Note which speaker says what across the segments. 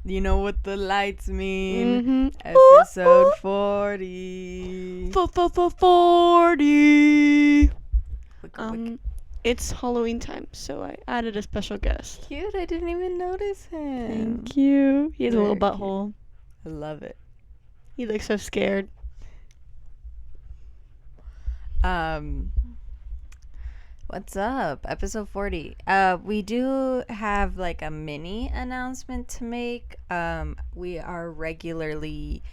Speaker 1: You know what the lights mean.
Speaker 2: Mm-hmm.
Speaker 1: Episode 40.
Speaker 2: 40.
Speaker 1: Wick.
Speaker 2: It's Halloween time, so I added a special guest.
Speaker 1: Cute. I didn't even notice him.
Speaker 2: Thank you. He has a little
Speaker 1: Very
Speaker 2: butthole.
Speaker 1: I love it.
Speaker 2: He looks so scared.
Speaker 1: What's up? Episode 40. We do have like a mini announcement to make. We are regularly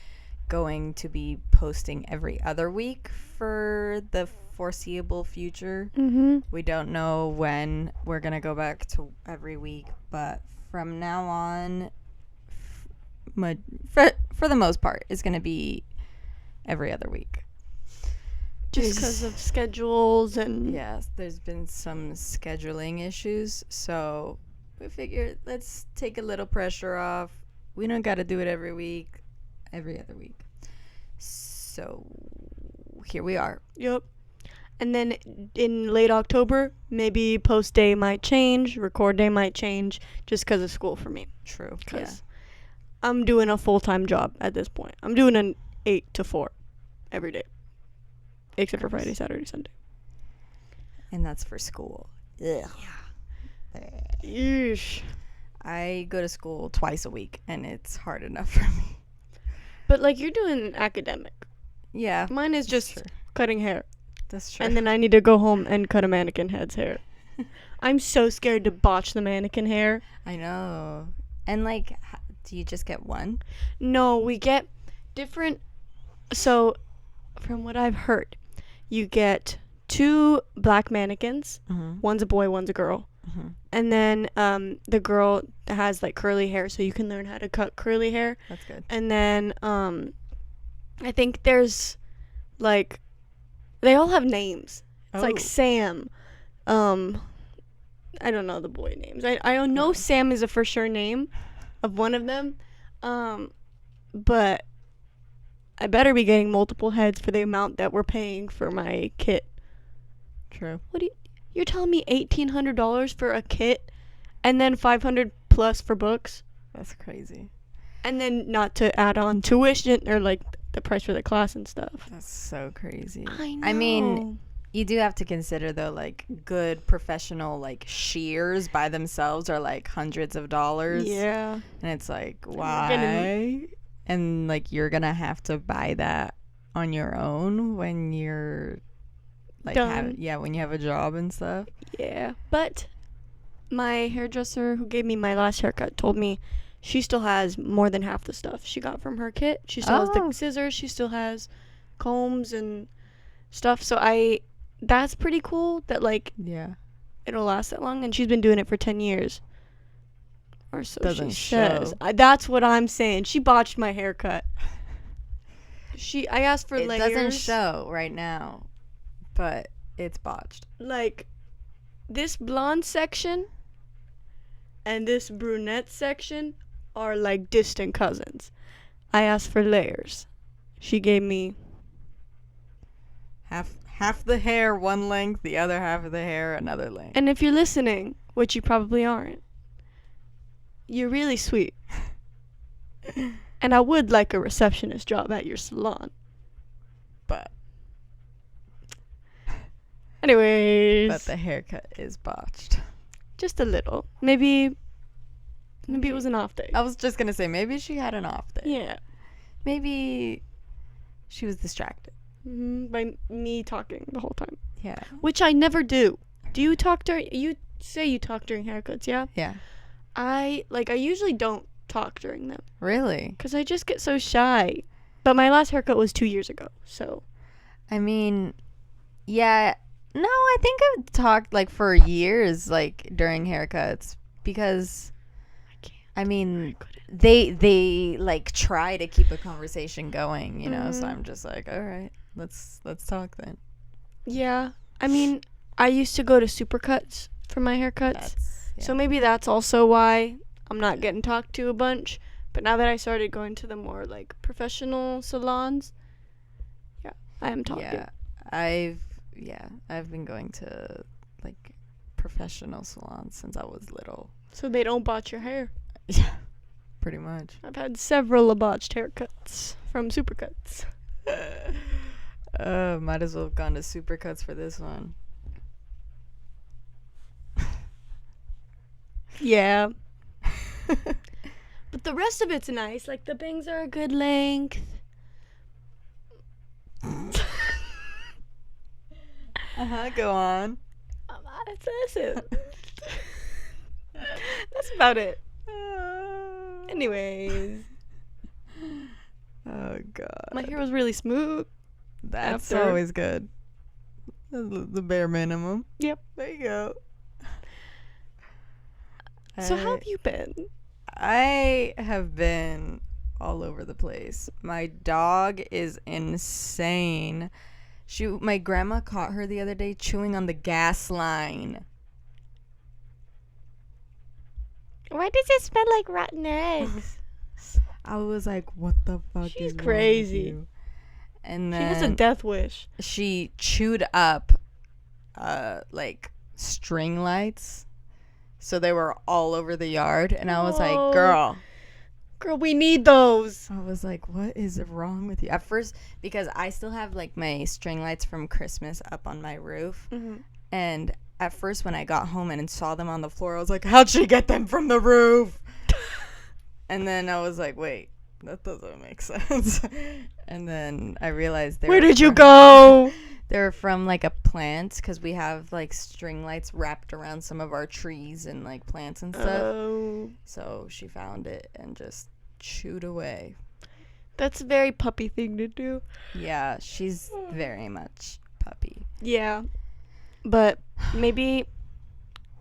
Speaker 1: going to be posting every other week for the foreseeable future.
Speaker 2: Mm-hmm.
Speaker 1: We don't know when we're gonna go back to every week, but from now on, for the most part, it's gonna be every other week.
Speaker 2: Just because of schedules and...
Speaker 1: Yes, there's been some scheduling issues, so we figured let's take a little pressure off. We don't got to do it every week, every other week. So here we are.
Speaker 2: Yep. And then in late October, maybe post day might change, record day might change, just because of school for me.
Speaker 1: True.
Speaker 2: Because I'm doing a full-time job at this point. I'm doing an 8 to 4 every day. Except for Friday, Saturday, Sunday.
Speaker 1: And that's for school. Ugh.
Speaker 2: Yeah. Yeesh.
Speaker 1: I go to school twice a week, and it's hard enough for me.
Speaker 2: But, like, you're doing academic.
Speaker 1: Yeah.
Speaker 2: Mine is just cutting hair.
Speaker 1: That's true.
Speaker 2: And then I need to go home and cut a mannequin head's hair. I'm so scared to botch the mannequin hair.
Speaker 1: I know. And, like, do you just get one?
Speaker 2: No, we get different. So, from what I've heard, you get 2 black mannequins.
Speaker 1: Mm-hmm.
Speaker 2: One's a boy, one's a girl.
Speaker 1: Mm-hmm.
Speaker 2: And then the girl has like curly hair, so you can learn how to cut curly hair.
Speaker 1: That's good.
Speaker 2: And then I think there's like, they all have names. It's like Sam. I don't know the boy names. I know Sam is a for sure name of one of them. But I better be getting multiple heads for the amount that we're paying for my kit.
Speaker 1: True.
Speaker 2: You're telling me $1,800 for a kit, and then $500 plus for books?
Speaker 1: That's crazy.
Speaker 2: And then not to add on tuition or like the price for the class and stuff.
Speaker 1: That's so crazy.
Speaker 2: I know.
Speaker 1: I mean, you do have to consider though, like good professional like shears by themselves are like hundreds of dollars.
Speaker 2: Yeah.
Speaker 1: And it's like, why? And like you're gonna have to buy that on your own when you're like when you have a job and stuff.
Speaker 2: Yeah. But my hairdresser who gave me my last haircut told me she still has more than half the stuff she got from her kit. She still has the scissors, she still has combs and stuff. So that's pretty cool that like it'll last that long, and she's been doing it for 10 years. Or so
Speaker 1: Doesn't
Speaker 2: she says.
Speaker 1: show.
Speaker 2: That's what I'm saying. She botched my haircut. I asked for layers.
Speaker 1: It doesn't show right now, but it's botched.
Speaker 2: Like, this blonde section and this brunette section are like distant cousins. I asked for layers. She gave me
Speaker 1: half the hair one length, the other half of the hair another length.
Speaker 2: And if you're listening, which you probably aren't, you're really sweet. And I would like a receptionist job at your salon.
Speaker 1: But
Speaker 2: anyways.
Speaker 1: But the haircut is botched.
Speaker 2: Just a little. Maybe it was an off day.
Speaker 1: I was just going to say, maybe she had an off day.
Speaker 2: Yeah.
Speaker 1: Maybe she was distracted.
Speaker 2: By me talking the whole time.
Speaker 1: Yeah.
Speaker 2: Which I never do. Do you talk you say you talk during haircuts, yeah?
Speaker 1: Yeah.
Speaker 2: I usually don't talk during them.
Speaker 1: Really?
Speaker 2: Because I just get so shy. But my last haircut was 2 years ago, so.
Speaker 1: I mean, yeah. No, I think I've talked, like, for years, like, during haircuts. Because, I mean, they like, try to keep a conversation going, you know? So I'm just like, all right, let's talk then.
Speaker 2: Yeah. I mean, I used to go to Supercuts for my haircuts. So maybe that's also why I'm not getting talked to a bunch. But now that I started going to the more like professional salons, I am talking.
Speaker 1: Yeah, I've been going to like professional salons since I was little.
Speaker 2: So they don't botch your hair.
Speaker 1: Yeah. pretty much.
Speaker 2: I've had several botched haircuts from Supercuts.
Speaker 1: Might as well have gone to Supercuts for this one.
Speaker 2: Yeah. But the rest of it's nice. Like, the bangs are a good length.
Speaker 1: Go on.
Speaker 2: That's it. That's about it. Anyways.
Speaker 1: Oh, God.
Speaker 2: My hair was really smooth.
Speaker 1: That's
Speaker 2: after.
Speaker 1: always good. The bare minimum.
Speaker 2: Yep.
Speaker 1: There you go.
Speaker 2: So how have you been?
Speaker 1: I have been all over the place. My dog is insane. My grandma caught her the other day chewing on the gas line.
Speaker 2: Why does it smell like rotten eggs?
Speaker 1: I was like, what the fuck
Speaker 2: She's
Speaker 1: is
Speaker 2: crazy.
Speaker 1: wrong with you? And
Speaker 2: She
Speaker 1: then
Speaker 2: has a death wish.
Speaker 1: she chewed up like string lights. So they were all over the yard, and I was like, girl,
Speaker 2: we need those.
Speaker 1: I was like, what is wrong with you? At first, because I still have like my string lights from Christmas up on my roof.
Speaker 2: Mm-hmm.
Speaker 1: And at first when I got home and saw them on the floor, I was like, how'd she get them from the roof? And then I was like, wait, that doesn't make sense. And then I realized
Speaker 2: where did you go?
Speaker 1: They're from like a plant, because we have like string lights wrapped around some of our trees and like plants and stuff.
Speaker 2: Oh.
Speaker 1: So she found it and just chewed away.
Speaker 2: That's a very puppy thing to do.
Speaker 1: Yeah, she's very much puppy.
Speaker 2: Yeah. But maybe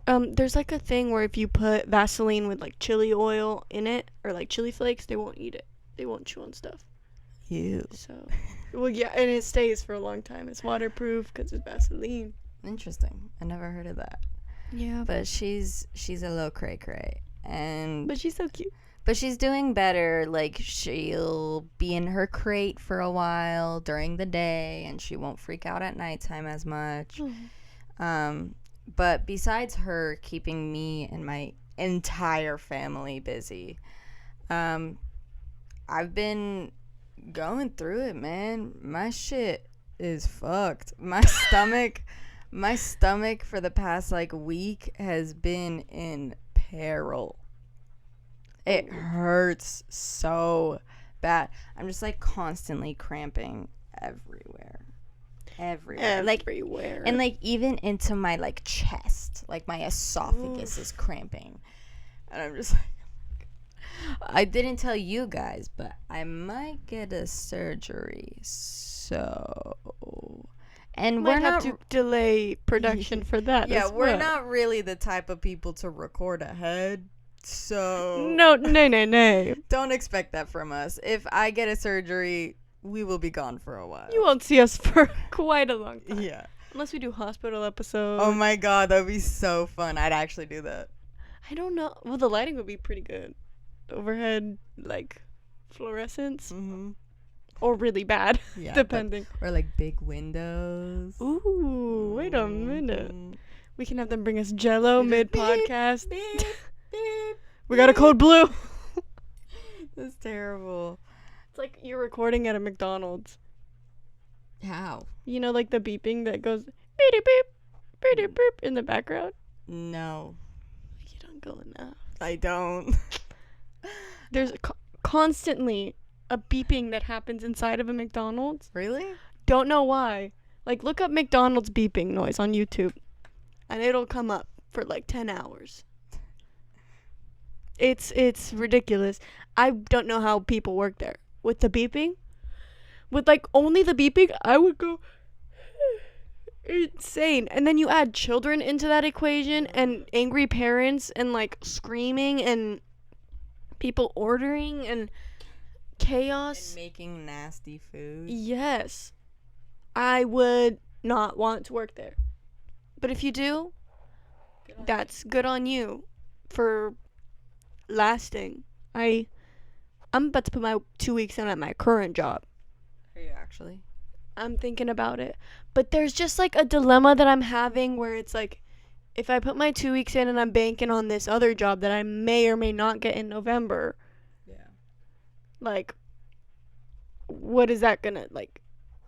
Speaker 2: there's like a thing where if you put Vaseline with like chili oil in it, or like chili flakes, they won't eat it. They won't chew on stuff.
Speaker 1: Ew.
Speaker 2: So, well, yeah, and it stays for a long time. It's waterproof because it's Vaseline.
Speaker 1: Interesting. I never heard of that.
Speaker 2: Yeah.
Speaker 1: But she's a little cray-cray.
Speaker 2: But she's so cute.
Speaker 1: But she's doing better. Like, she'll be in her crate for a while during the day, and she won't freak out at nighttime as much. But besides her keeping me and my entire family busy, I've been going through it, man. My shit is fucked. My stomach for the past like week has been in peril. It hurts so bad. I'm just like constantly cramping everywhere. Like, and like even into my like chest, like my esophagus is cramping, and I'm just like, I didn't tell you guys, but I might get a surgery. So, and
Speaker 2: we're not to delay production for that.
Speaker 1: Yeah, we're not really the type of people to record ahead. So
Speaker 2: no.
Speaker 1: Don't expect that from us. If I get a surgery, we will be gone for a while.
Speaker 2: You won't see us for quite a long time.
Speaker 1: Yeah.
Speaker 2: Unless we do hospital episodes.
Speaker 1: Oh my god, that would be so fun. I'd actually do that.
Speaker 2: I don't know. Well, the lighting would be pretty good. Overhead, like, fluorescence.
Speaker 1: Mm-hmm.
Speaker 2: Or really bad,
Speaker 1: yeah,
Speaker 2: depending.
Speaker 1: Or like big windows.
Speaker 2: Ooh, wait a minute. We can have them bring us Jello mid-podcast.
Speaker 1: Beep, beep,
Speaker 2: we got a code blue.
Speaker 1: That's terrible.
Speaker 2: It's like you're recording at a McDonald's.
Speaker 1: How?
Speaker 2: You know, like the beeping that goes beep beep beep beep in the background?
Speaker 1: No.
Speaker 2: You don't go enough.
Speaker 1: I don't.
Speaker 2: There's constantly a beeping that happens inside of a McDonald's.
Speaker 1: Really?
Speaker 2: Don't know why. Like, look up McDonald's beeping noise on YouTube, and it'll come up for like 10 hours. It's ridiculous. I don't know how people work there. With the beeping, with like only the beeping, I would go insane. And then you add children into that equation, and angry parents, and like screaming, and people ordering, and chaos.
Speaker 1: And making nasty food.
Speaker 2: Yes. I would not want to work there. But if you do, that's good on you for lasting. I'm about to put my 2 weeks in at my current job.
Speaker 1: Are you actually?
Speaker 2: I'm thinking about it. But there's just like a dilemma that I'm having where it's like, if I put my 2 weeks in and I'm banking on this other job that I may or may not get in November, like, what is that gonna, like,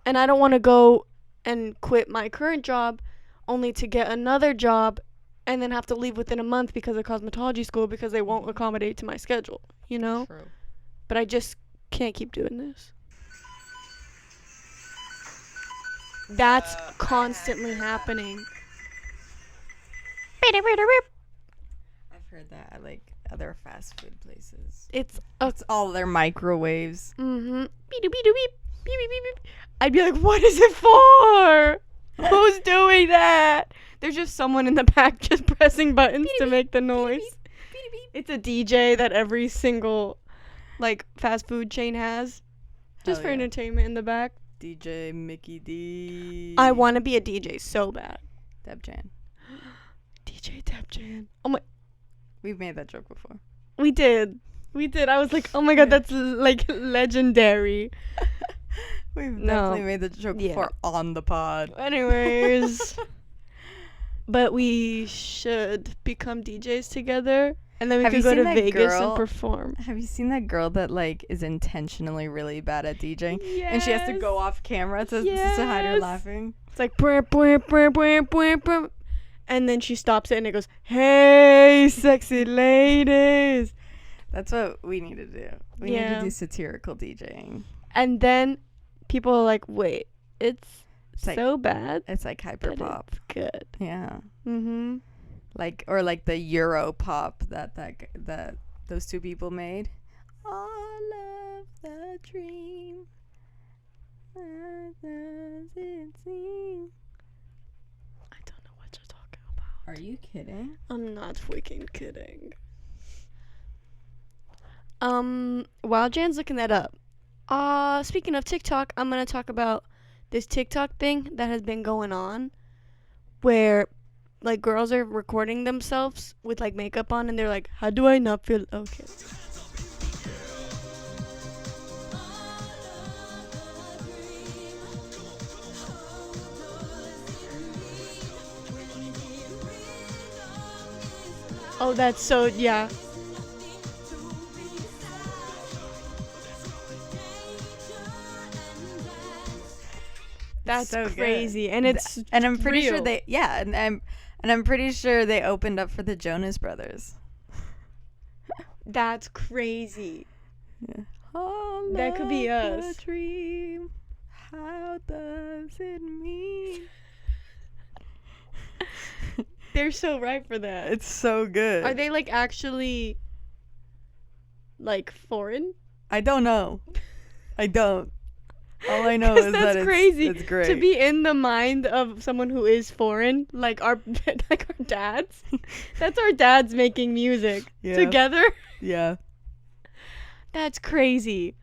Speaker 2: and I don't want to go and quit my current job only to get another job and then have to leave within a month because of cosmetology school because they won't accommodate to my schedule, you know?
Speaker 1: True.
Speaker 2: But I just can't keep doing this. That's constantly happening.
Speaker 1: I've heard that at like other fast food places.
Speaker 2: It's
Speaker 1: all their microwaves.
Speaker 2: mm-hmm. Beep, beep, beep, beep, beep, beep, beep. I'd be like, what is it for? Who's doing that? There's just someone in the back just pressing buttons to make the noise. It's a DJ that every single like fast food chain has, just for entertainment in the back.
Speaker 1: DJ Mickey D.
Speaker 2: I want to be a DJ so bad.
Speaker 1: Deb Jan.
Speaker 2: DJ Deb Jan. Oh my.
Speaker 1: We've made that joke before.
Speaker 2: We did. I was like, oh my god, that's like legendary.
Speaker 1: We've definitely made the joke before on the pod.
Speaker 2: Anyways. But we should become DJs together. And then we could go to Vegas and perform.
Speaker 1: Have you seen that girl that like is intentionally really bad at DJing?
Speaker 2: Yes.
Speaker 1: And she has to go off camera to hide her laughing.
Speaker 2: It's like bwah, bwah, bwah, bwah, bwah, bwah. And then she stops it and it goes, hey, sexy ladies.
Speaker 1: That's what we need to do. We need to do satirical DJing.
Speaker 2: And then people are like, wait, it's so bad.
Speaker 1: It's like hyper pop.
Speaker 2: It's good.
Speaker 1: Yeah.
Speaker 2: Mm-hmm.
Speaker 1: Like, or like the Euro pop that those two people made. All of the dream. What does it seem?
Speaker 2: I don't know what you're talking about.
Speaker 1: Are you kidding?
Speaker 2: I'm not freaking kidding. While Jan's looking that up, speaking of TikTok, I'm gonna talk about this TikTok thing that has been going on, where like girls are recording themselves with like makeup on, and they're like, "How do I not feel okay?" Oh, that's so yeah. That's so crazy, and it's
Speaker 1: I'm pretty
Speaker 2: real.
Speaker 1: sure I'm pretty sure they opened up for the Jonas Brothers.
Speaker 2: That's crazy.
Speaker 1: Yeah.
Speaker 2: That could be us.
Speaker 1: Dream. How does it mean?
Speaker 2: They're so right for that.
Speaker 1: It's so good.
Speaker 2: Are they like actually like foreign?
Speaker 1: I don't know. I don't. All I know is that
Speaker 2: crazy.
Speaker 1: It's great
Speaker 2: to be in the mind of someone who is foreign, like our dads. That's our dads making music together.
Speaker 1: Yeah.
Speaker 2: That's crazy.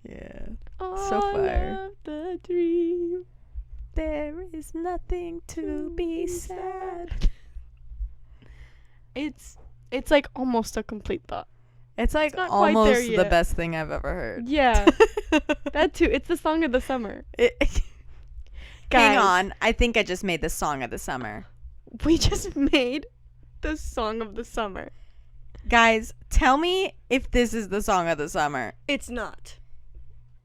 Speaker 1: Yeah.
Speaker 2: So fire. The dream.
Speaker 1: There is nothing to be sad.
Speaker 2: It's like almost a complete thought.
Speaker 1: It's like almost the best thing I've ever heard.
Speaker 2: Yeah. That too. It's the song of the summer.
Speaker 1: Hang on. I think I just made the song of the summer.
Speaker 2: We just made the song of the summer.
Speaker 1: Guys, tell me if this is the song of the summer.
Speaker 2: It's not.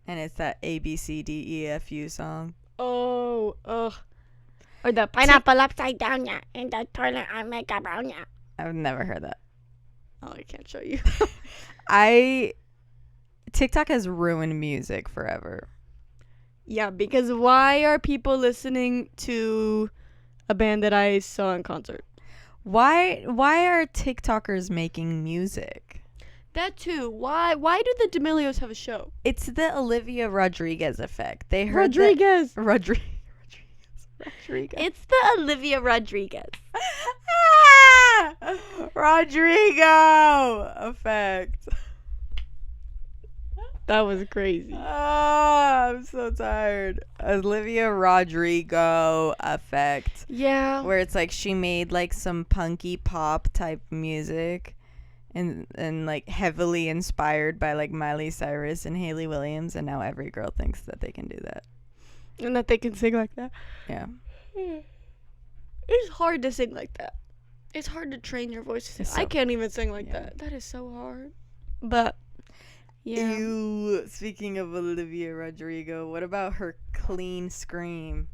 Speaker 1: And it's that ABCDEFU song.
Speaker 2: Oh, ugh. Or the pineapple upside down, yeah. In the toilet, I make a brown, yeah.
Speaker 1: I've never heard that.
Speaker 2: Oh, I can't show you.
Speaker 1: TikTok has ruined music forever.
Speaker 2: Yeah, because why are people listening to a band that I saw in concert?
Speaker 1: Why are TikTokers making music?
Speaker 2: That too. Why do the D'Amelios have a show?
Speaker 1: It's the Olivia Rodriguez effect. They heard
Speaker 2: Rodriguez.
Speaker 1: Rodriguez.
Speaker 2: It's the Olivia Rodriguez.
Speaker 1: Rodrigo effect.
Speaker 2: That was crazy.
Speaker 1: I'm so tired. Olivia Rodrigo effect.
Speaker 2: Yeah.
Speaker 1: Where it's like she made like some punky pop type music and like heavily inspired by like Miley Cyrus and Hayley Williams, and now every girl thinks that they can do that.
Speaker 2: And that they can sing like that.
Speaker 1: Yeah.
Speaker 2: It's hard to sing like that. It's hard to train your voice to sing. I can't even sing like that. That is so hard. But Yeah.
Speaker 1: Ew. Speaking of Olivia Rodrigo, what about her clean scream?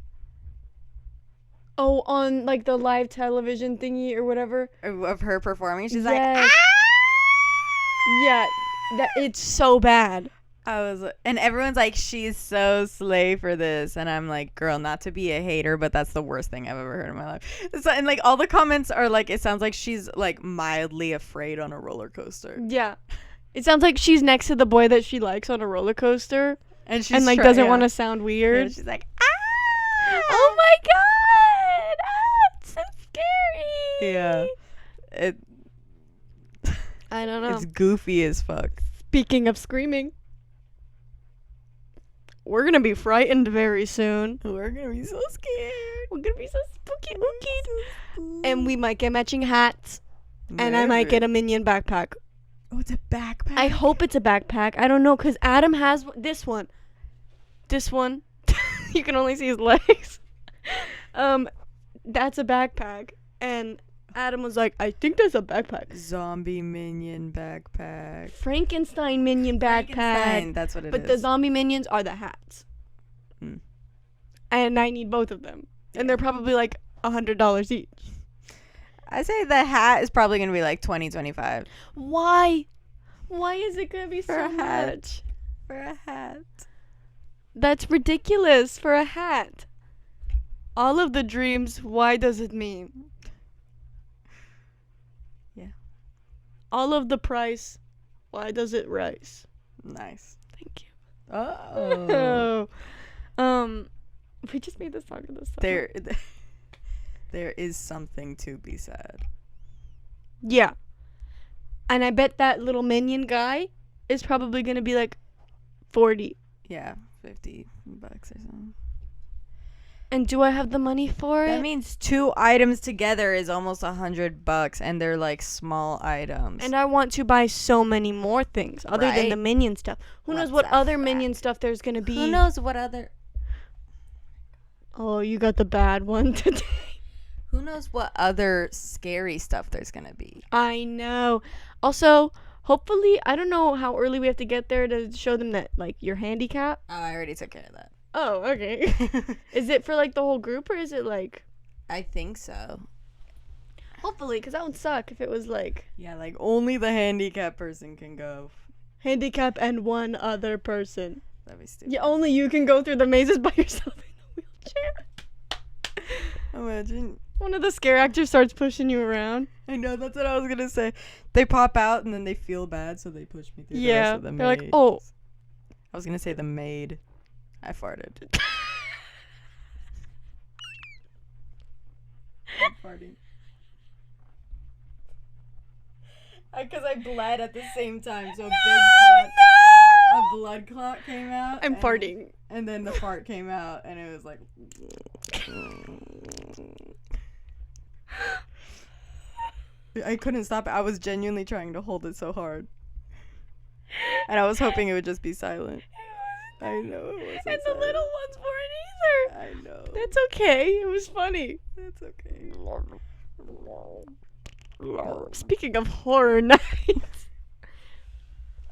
Speaker 2: Oh, on like the live television thingy or whatever.
Speaker 1: Of her performing? She's
Speaker 2: Yes.
Speaker 1: like,
Speaker 2: Yeah, that it's so bad.
Speaker 1: and everyone's like, she's so slay for this, and I'm like, girl, not to be a hater, but that's the worst thing I've ever heard in my life. And like all the comments are like, it sounds like she's like mildly afraid on a roller coaster,
Speaker 2: Yeah, it sounds like she's next to the boy that she likes on a roller coaster,
Speaker 1: and she's
Speaker 2: like doesn't want to sound weird.
Speaker 1: And she's like,
Speaker 2: oh my god, it's so scary.
Speaker 1: Yeah,
Speaker 2: I don't know.
Speaker 1: it's goofy as fuck.
Speaker 2: Speaking of screaming, we're gonna be frightened very soon.
Speaker 1: We're gonna be so scared.
Speaker 2: We're gonna be so spooky, ookie. And we might get matching hats. And I might get a Minion backpack.
Speaker 1: Oh, it's a backpack.
Speaker 2: I hope it's a backpack. I don't know, because Adam has this one. This one. You can only see his legs. That's a backpack. And Adam was like, I think there's a backpack.
Speaker 1: Zombie minion backpack.
Speaker 2: Frankenstein minion backpack.
Speaker 1: Frankenstein, that's what it is.
Speaker 2: But the zombie minions are the hats.
Speaker 1: Hmm.
Speaker 2: And I need both of them. And they're probably like $100 each.
Speaker 1: I say the hat is probably going to be like 20, 25.
Speaker 2: Why? Why is it going to be
Speaker 1: For
Speaker 2: so
Speaker 1: a hat.
Speaker 2: much?
Speaker 1: For a hat.
Speaker 2: That's ridiculous for a hat. All of the dreams, why does it mean?
Speaker 1: Yeah.
Speaker 2: All of the price, why does it rise?
Speaker 1: Nice.
Speaker 2: Thank you.
Speaker 1: Oh.
Speaker 2: We just made the song of the song.
Speaker 1: There is something to be said.
Speaker 2: Yeah. And I bet that little minion guy is probably going to be like 40.
Speaker 1: Yeah, $50 or something.
Speaker 2: And do I have the money for it?
Speaker 1: That means 2 items together is almost $100, and they're like small items.
Speaker 2: And I want to buy so many more things other than the minion stuff. Who knows what other minion stuff there's going to be?
Speaker 1: Who knows what other...
Speaker 2: Oh, you got the bad one today.
Speaker 1: Who knows what other scary stuff there's going to be?
Speaker 2: I know. Also, hopefully, I don't know how early we have to get there to show them that, like, you're handicapped.
Speaker 1: Oh, I already took care of that.
Speaker 2: Oh, okay. Is it for, like, the whole group, or is it, like...
Speaker 1: I think so.
Speaker 2: Hopefully, because that would suck if it was, like...
Speaker 1: Yeah, like, only the handicapped person can go.
Speaker 2: Handicap and one other person.
Speaker 1: That'd be stupid.
Speaker 2: Yeah, only you can go through the mazes by yourself in the wheelchair.
Speaker 1: Imagine...
Speaker 2: One of the scare actors starts pushing you around.
Speaker 1: I know, that's what I was gonna say. They pop out and then they feel bad, so they push me through the rest of the
Speaker 2: they're like,
Speaker 1: maze.
Speaker 2: oh.
Speaker 1: I was gonna say the maid. I farted. I'm farting. Because I bled at the same time, so a blood clot came out.
Speaker 2: I'm farting.
Speaker 1: And then the fart came out, and it was like... I couldn't stop it. I was genuinely trying to hold it so hard. And I was hoping it would just be silent. I know. It wasn't
Speaker 2: And the
Speaker 1: silent.
Speaker 2: little ones weren't either.
Speaker 1: I know.
Speaker 2: That's okay. It was funny.
Speaker 1: That's okay.
Speaker 2: Speaking of horror nights,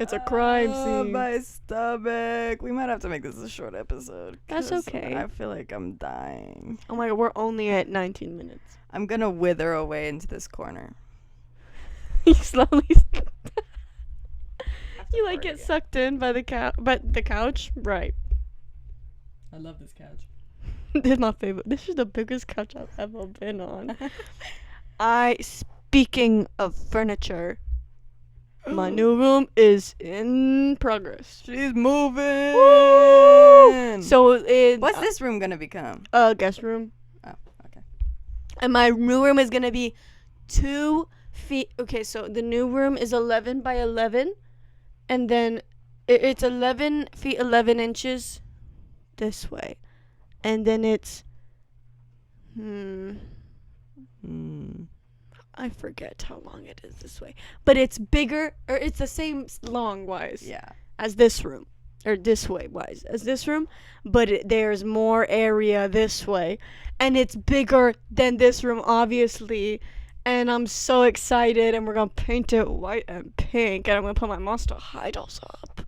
Speaker 2: it's a crime scene.
Speaker 1: My stomach. We might have to make this a short episode.
Speaker 2: That's
Speaker 1: 'cause
Speaker 2: okay.
Speaker 1: I feel like I'm dying.
Speaker 2: Oh my god, we're only at 19 minutes.
Speaker 1: I'm gonna wither away into this corner.
Speaker 2: You slowly. You like get sucked in by the couch, right?
Speaker 1: I love this couch.
Speaker 2: This is my favorite. This is the biggest couch I've ever been on. Speaking of furniture, my new room is in progress.
Speaker 1: She's moving.
Speaker 2: Woo! So
Speaker 1: what's this room gonna become?
Speaker 2: A guest room.
Speaker 1: Oh, okay.
Speaker 2: And my new room is gonna be 2 feet. Okay, so the new room is 11 by 11, and then it's 11 feet 11 inches this way, and then it's I forget how long it is this way, but it's bigger, or it's the same long wise as this room, or this way wise as this room, but there's more area this way, and it's bigger than this room, obviously, and I'm so excited, and we're gonna paint it white and pink, and I'm gonna put my Monster High dolls up.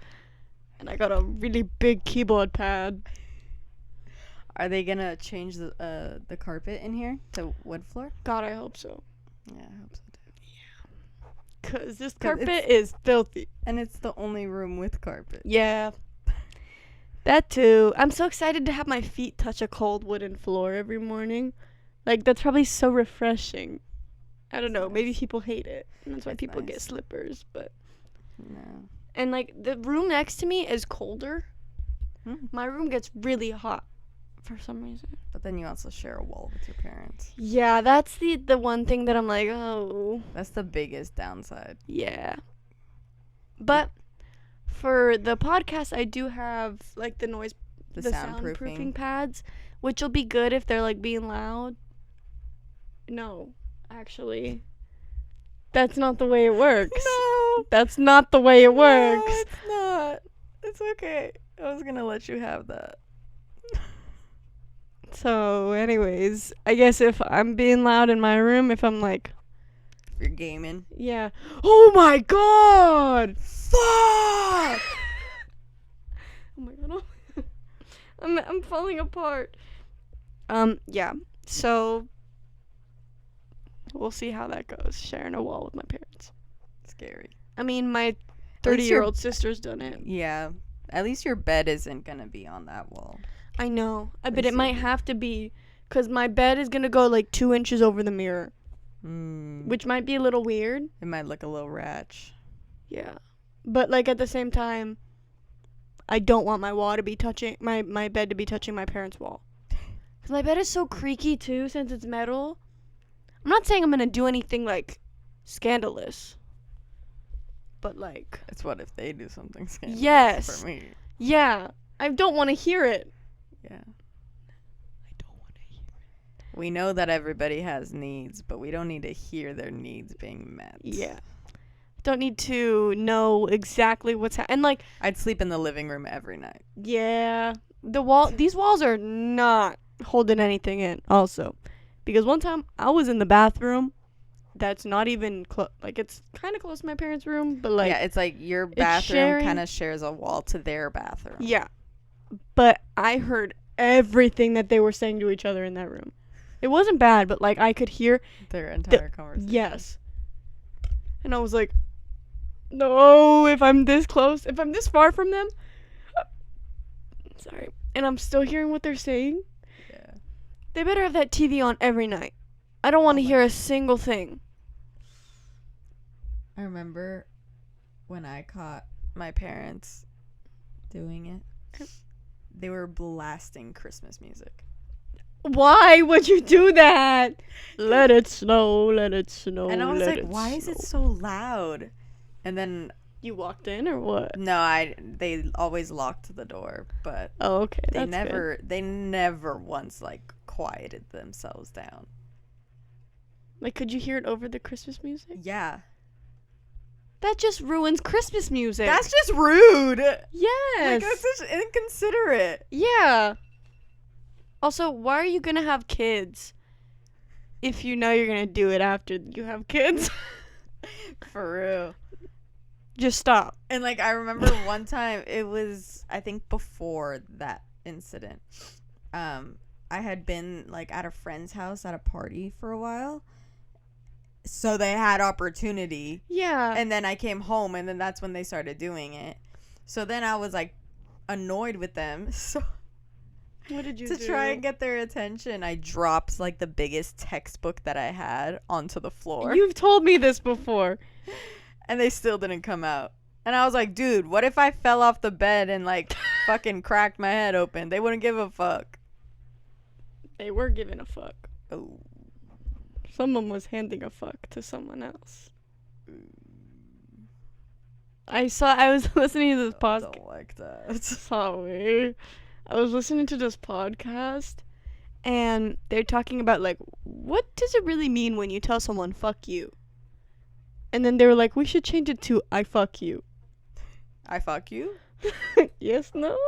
Speaker 2: And I got a really big keyboard pad.
Speaker 1: Are they gonna change the carpet in here to wood floor?
Speaker 2: God, I hope so.
Speaker 1: Yeah, I hope so too.
Speaker 2: Because this carpet is filthy.
Speaker 1: And it's the only room with carpet.
Speaker 2: Yeah. That too. I'm so excited to have my feet touch a cold wooden floor every morning. Like, that's probably so refreshing. I don't know.
Speaker 1: Nice.
Speaker 2: Maybe people hate it. And that's why
Speaker 1: It's
Speaker 2: people
Speaker 1: nice.
Speaker 2: get slippers. But
Speaker 1: No.
Speaker 2: And, like, the room next to me is colder. My room gets really hot for some reason.
Speaker 1: But then you also share a wall with your parents.
Speaker 2: Yeah, that's the one thing that I'm like, oh.
Speaker 1: That's the biggest downside.
Speaker 2: Yeah. But for the podcast, I do have, like, the soundproofing pads, which will be good if they're, like, being loud. No, actually. That's not the way it works.
Speaker 1: No.
Speaker 2: That's not the way it works.
Speaker 1: No, it's not. It's okay. I was gonna let you have that.
Speaker 2: So, anyways, I guess if I'm being loud in my room, if I'm like...
Speaker 1: If you're gaming.
Speaker 2: Yeah. Oh my god!
Speaker 1: Fuck!
Speaker 2: Oh my god. I'm falling apart. Yeah. So, we'll see how that goes, sharing a wall with my parents.
Speaker 1: Scary.
Speaker 2: I mean, my 30-year-old sister's done it.
Speaker 1: Yeah. At least your bed isn't gonna be on that wall.
Speaker 2: I know. I bet it might have to be, because my bed is going to go like 2 inches over the mirror. Which might be a little weird.
Speaker 1: It might look a little ratch.
Speaker 2: Yeah. But like at the same time, I don't want my wall to be touching, my bed to be touching my parents' wall. Because my bed is so creaky too, since it's metal. I'm not saying I'm going to do anything like scandalous. But like...
Speaker 1: It's what if they do something scandalous
Speaker 2: Yes.
Speaker 1: for me.
Speaker 2: Yeah. I don't want to hear it.
Speaker 1: Yeah.
Speaker 2: I don't want to hear it.
Speaker 1: We know that everybody has needs, but we don't need to hear their needs being met.
Speaker 2: Yeah. Don't need to know exactly what's happening. And like,
Speaker 1: I'd sleep in the living room every night.
Speaker 2: yeah, these walls are not holding anything in also. Because one time I was in the bathroom that's not even like it's kind of close to my parents' room, but like,
Speaker 1: yeah, it's like your bathroom kind of shares a wall to their bathroom.
Speaker 2: Yeah. But I heard everything that they were saying to each other in that room. It wasn't bad, but like I could hear
Speaker 1: their entire conversation.
Speaker 2: Yes. And I was like, no, if I'm this close, if I'm this far from them, sorry, and I'm still hearing what they're saying,
Speaker 1: Yeah.
Speaker 2: They better have that TV on every night. I don't want to hear a single thing.
Speaker 1: I remember when I caught my parents doing it. They were blasting Christmas music.
Speaker 2: Why would you do that? Let it snow, let it snow.
Speaker 1: And I was like, why is it so loud? And then
Speaker 2: you walked in or what?
Speaker 1: No, they always locked the door, but
Speaker 2: oh, okay.
Speaker 1: They never once like quieted themselves down.
Speaker 2: Like, could you hear it over the Christmas music?
Speaker 1: Yeah.
Speaker 2: That just ruins Christmas music.
Speaker 1: That's just rude.
Speaker 2: Yes.
Speaker 1: Like, that's just inconsiderate.
Speaker 2: Yeah. Also, why are you going to have kids if you know you're going to do it after you have kids?
Speaker 1: For real.
Speaker 2: Just stop.
Speaker 1: And, like, I remember one time, it was, I think, before that incident. I had been, like, at a friend's house at a party for a while. So they had opportunity.
Speaker 2: Yeah.
Speaker 1: And then I came home, and then that's when they started doing it. So then I was, like, annoyed with them. So
Speaker 2: what did you do?
Speaker 1: To try and get their attention, I dropped, like, the biggest textbook that I had onto the floor.
Speaker 2: You've told me this before.
Speaker 1: And they still didn't come out. And I was like, dude, what if I fell off the bed and, like, fucking cracked my head open? They wouldn't give a fuck.
Speaker 2: They were giving a fuck.
Speaker 1: Oh.
Speaker 2: Someone was handing a fuck to someone else. I was listening to this podcast.
Speaker 1: I don't like that.
Speaker 2: Sorry. I was listening to this podcast, and they're talking about, like, what does it really mean when you tell someone, fuck you? And then they were like, we should change it to, I fuck you.
Speaker 1: I fuck you?
Speaker 2: Yes, no?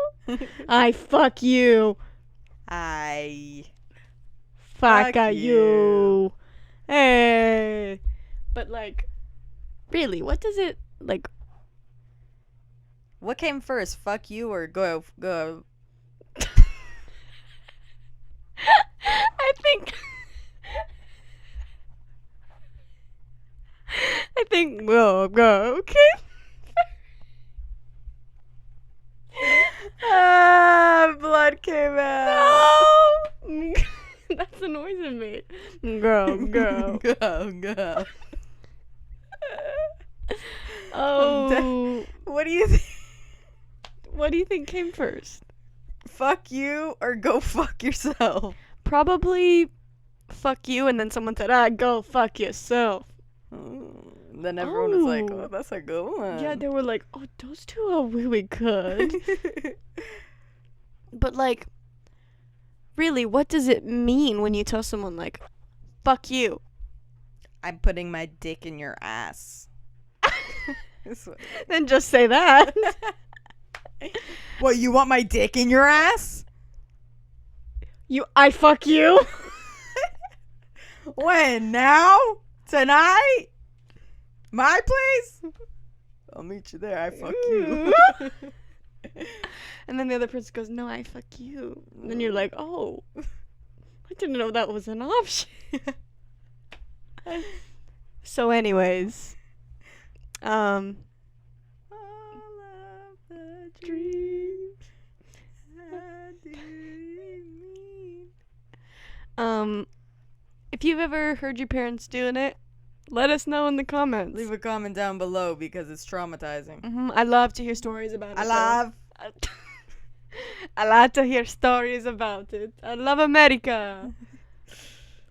Speaker 2: I fuck you.
Speaker 1: I
Speaker 2: fuck you. Hey. But, like, really, what does it, like...
Speaker 1: What came first, fuck you or go?
Speaker 2: I think. Go. Okay.
Speaker 1: Blood came out.
Speaker 2: No. That's the noise it made. Go.
Speaker 1: Go.
Speaker 2: Oh.
Speaker 1: What do you think?
Speaker 2: What do you think came first?
Speaker 1: Fuck you or go fuck yourself?
Speaker 2: Probably fuck you, and then someone said, go fuck yourself.
Speaker 1: Then everyone was like, oh, that's a good one.
Speaker 2: Yeah, they were like, oh, those two are really good. But, like, really, what does it mean when you tell someone, like, fuck you?
Speaker 1: I'm putting my dick in your ass.
Speaker 2: Then just say that.
Speaker 1: What, you want my dick in your ass?
Speaker 2: I fuck you?
Speaker 1: When? Now? Tonight? My place? I'll meet you there. I fuck you.
Speaker 2: And then the other person goes, no, I fuck you. And then you're like, oh, I didn't know that was an option. So anyways, all of the dreams, how do you mean? If you've ever heard your parents doing it, let us know in the comments.
Speaker 1: Leave a comment down below because it's traumatizing.
Speaker 2: I love to hear stories about it.
Speaker 1: I love
Speaker 2: to hear stories about it. I love America.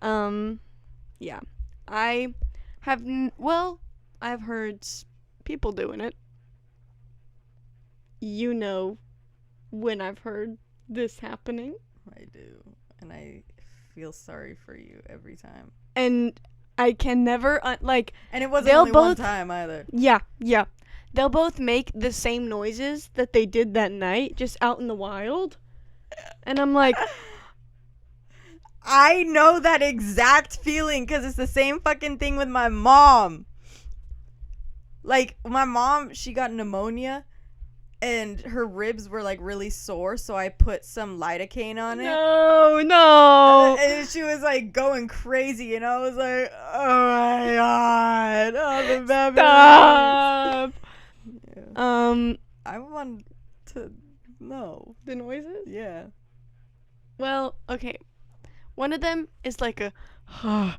Speaker 2: Yeah. I've heard people doing it. You know when I've heard this happening.
Speaker 1: I do. And I feel sorry for you every time.
Speaker 2: And I can never, and
Speaker 1: it wasn't only one time either.
Speaker 2: Yeah. They'll both make the same noises that they did that night, just out in the wild. And I'm like...
Speaker 1: I know that exact feeling because it's the same fucking thing with my mom. Like, my mom, she got pneumonia and her ribs were like really sore, so I put some lidocaine on it.
Speaker 2: No.
Speaker 1: And she was like going crazy, and I was like, oh my god. Oh, the memories.
Speaker 2: Stop.
Speaker 1: Yeah. I want to know.
Speaker 2: The noises?
Speaker 1: Yeah.
Speaker 2: Well, okay. One of them is like a...
Speaker 1: Ah!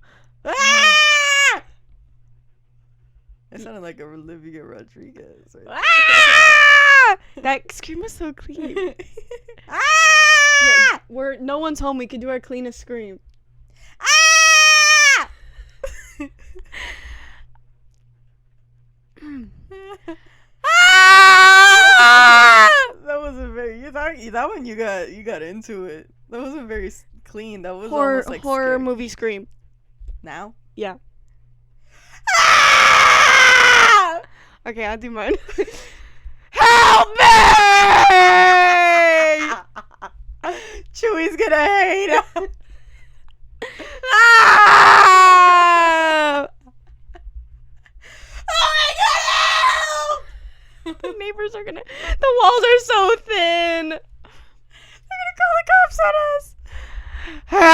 Speaker 1: It sounded like a Olivia Rodriguez. Right?
Speaker 2: Ah! That scream was so clean.
Speaker 1: Ah!
Speaker 2: Yeah, no one's home. We could do our cleanest scream.
Speaker 1: Ah! Ah! That wasn't very. That one you got into it. That wasn't very clean. That was almost like
Speaker 2: horror
Speaker 1: scary.
Speaker 2: movie scream.
Speaker 1: Now?
Speaker 2: Yeah.
Speaker 1: Ah!
Speaker 2: Okay, I'll do mine. Help me!
Speaker 1: Chewy's gonna hate it.
Speaker 2: Ah!
Speaker 1: Oh my god! Help!
Speaker 2: The neighbors are gonna... The walls are so thin.
Speaker 1: They're gonna call the cops on us.
Speaker 2: Help!